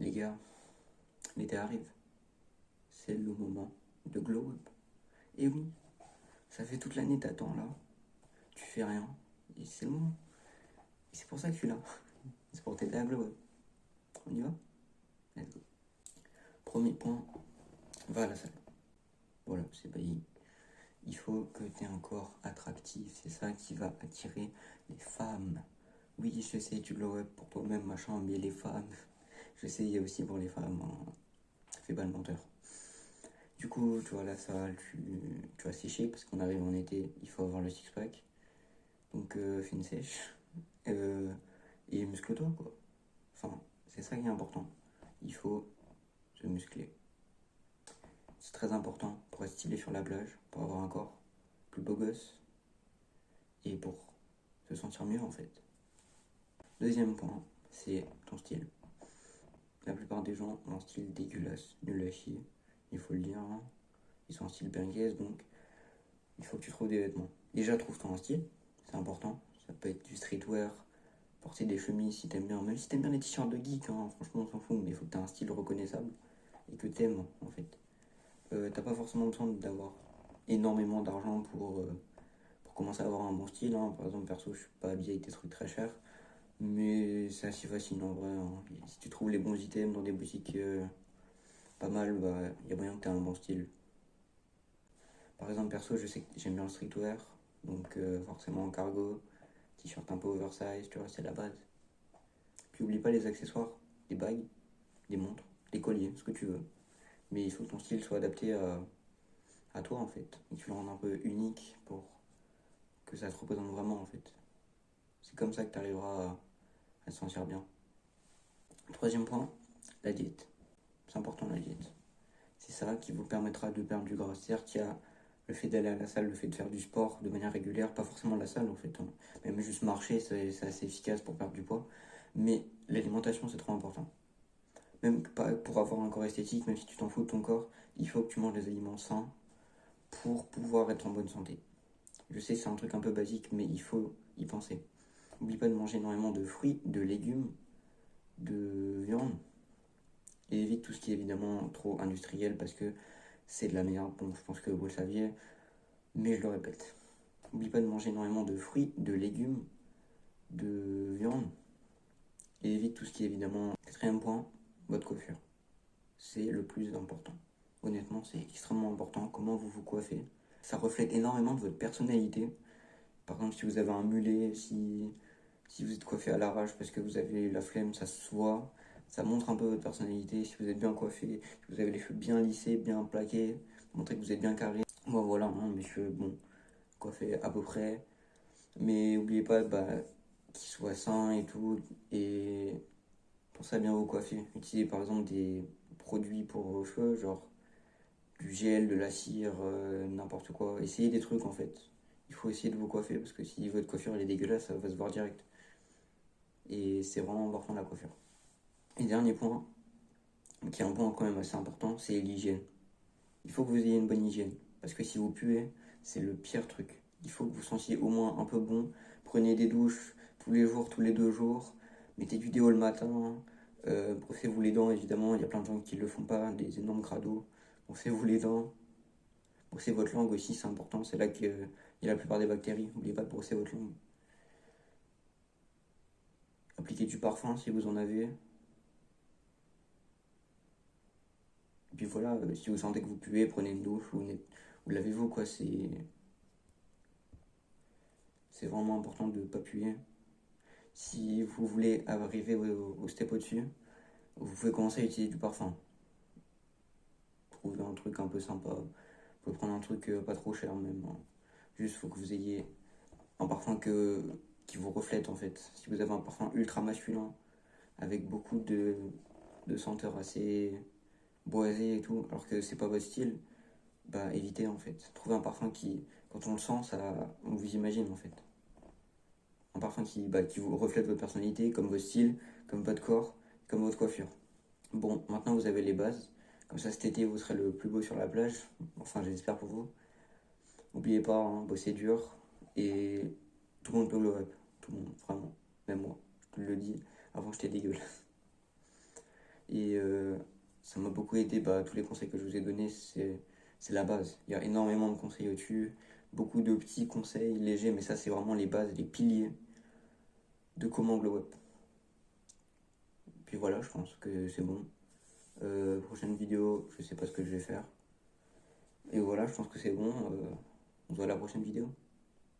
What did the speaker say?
Les gars, l'été arrive. C'est le moment de glow up. Et oui, ça fait toute l'année t'attends là. Tu fais rien. Et c'est le moment. Et c'est pour ça que je suis là. C'est pour t'aider à glow up. On y va? Let's go. Premier point, va à la salle. Voilà, c'est bailli. Il faut que tu aies un corps attractif. C'est ça qui va attirer les femmes. Oui, je sais, tu glow up pour toi-même, machin, mais les femmes. Je sais, il y a aussi pour les femmes. Hein. Fais pas le menteur. Du coup, tu vois, la salle, tu vas sécher parce qu'on arrive en été, il faut avoir le six-pack. Donc, fais une sèche. Et muscle-toi, quoi. Enfin, c'est ça qui est important. Il faut se muscler. C'est très important pour être stylé sur la plage, pour avoir un corps plus beau gosse et pour se sentir mieux en fait. Deuxième point, c'est ton style. La plupart des gens ont un style dégueulasse, nul à chier, il faut le dire. Hein. Ils sont en style bringues, donc il faut que tu trouves des vêtements. Déjà, trouve-toi un style, c'est important. Ça peut être du streetwear, porter des chemises si t'aimes bien. Même si t'aimes bien les t-shirts de geek, hein, franchement, on s'en fout, mais il faut que t'aies un style reconnaissable et que t'aimes en fait. T'as pas forcément besoin d'avoir énormément d'argent pour commencer à avoir un bon style. Hein. Par exemple, perso, je suis pas habillé avec des trucs très chers, mais c'est assez facile en vrai. Hein. Si tu trouves les bons items dans des boutiques pas mal, bah, y a moyen que tu aies un bon style. Par exemple, perso, je sais que j'aime bien le streetwear, donc forcément en cargo, t-shirt un peu oversize, tu vois, c'est la base. Puis oublie pas les accessoires, des bagues, des montres, des colliers, ce que tu veux. Mais il faut que ton style soit adapté à toi en fait, et que tu le rendes un peu unique pour que ça te représente vraiment en fait. C'est comme ça que tu arriveras à te sentir bien. Troisième point, la diète. C'est important la diète. C'est ça qui vous permettra de perdre du gras. C'est-à-dire qu'il y a le fait d'aller à la salle, le fait de faire du sport de manière régulière, pas forcément la salle en fait. Hein. Même juste marcher, c'est assez efficace pour perdre du poids. Mais l'alimentation, c'est trop important. Même pas pour avoir un corps esthétique, même si tu t'en fous de ton corps, il faut que tu manges des aliments sains pour pouvoir être en bonne santé. Je sais, c'est un truc un peu basique, mais il faut y penser. N'oublie pas de manger énormément de fruits, de légumes, de viande. Et évite tout ce qui est évidemment trop industriel parce que c'est de la merde. Bon, je pense que vous le saviez, mais je le répète. N'oublie pas de manger énormément de fruits, de légumes, de viande. Et évite tout ce qui est évidemment. Quatrième point, votre coiffure. C'est le plus important. Honnêtement, c'est extrêmement important comment vous vous coiffez. Ça reflète énormément de votre personnalité. Par exemple, si vous avez un mulet, si vous êtes coiffé à l'arrache parce que vous avez la flemme, ça se voit. Ça montre un peu votre personnalité. Si vous êtes bien coiffé, si vous avez les cheveux bien lissés, bien plaqués, montrez que vous êtes bien carré. Moi, voilà, hein, mes cheveux, bon, coiffés à peu près. Mais n'oubliez pas bah, qu'ils soient sains et tout. Et pensez à bien vous coiffer. Utilisez par exemple des produits pour vos cheveux, genre du gel, de la cire, n'importe quoi. Essayez des trucs en fait. Il faut essayer de vous coiffer parce que si votre coiffure elle est dégueulasse, ça va se voir direct. Et c'est vraiment important la coiffure. Et dernier point, qui est un point quand même assez important, c'est l'hygiène. Il faut que vous ayez une bonne hygiène. Parce que si vous puez, c'est le pire truc. Il faut que vous sentiez au moins un peu bon. Prenez des douches tous les jours, tous les 2 jours. Mettez du déo le matin. Brossez-vous les dents, évidemment. Il y a plein de gens qui ne le font pas, des énormes crados. Brossez-vous les dents. Brossez votre langue aussi, c'est important. C'est là qu'il y a la plupart des bactéries. N'oubliez pas de brosser votre langue. Appliquez du parfum si vous en avez. Et puis voilà, si vous sentez que vous puez, prenez une douche ou lavez-vous, quoi. C'est vraiment important de ne pas puer. Si vous voulez arriver au step au-dessus, vous pouvez commencer à utiliser du parfum. Trouvez un truc un peu sympa. Vous pouvez prendre un truc pas trop cher même. Hein. Juste, faut que vous ayez un parfum qui vous reflète en fait. Si vous avez un parfum ultra masculin, avec beaucoup de senteurs assez boisées et tout, alors que c'est pas votre style, bah évitez en fait. Trouvez un parfum qui, quand on le sent, on vous imagine en fait. Un parfum qui vous reflète votre personnalité, comme votre style, comme votre corps, comme votre coiffure. Bon, maintenant vous avez les bases. Comme ça cet été vous serez le plus beau sur la plage. Enfin j'espère pour vous. N'oubliez pas, hein, bossez dur. Et tout le monde peut glow up. Tout le monde, vraiment. Même moi. Je te le dis, avant j'étais dégueulasse. Et ça m'a beaucoup aidé. Bah, tous les conseils que je vous ai donnés, c'est la base. Il y a énormément de conseils au-dessus, beaucoup de petits conseils légers, mais ça, c'est vraiment les bases, les piliers de comment glow up. Puis voilà, je pense que c'est bon. Prochaine vidéo, je sais pas ce que je vais faire. Et voilà, je pense que c'est bon. On se voit à la prochaine vidéo.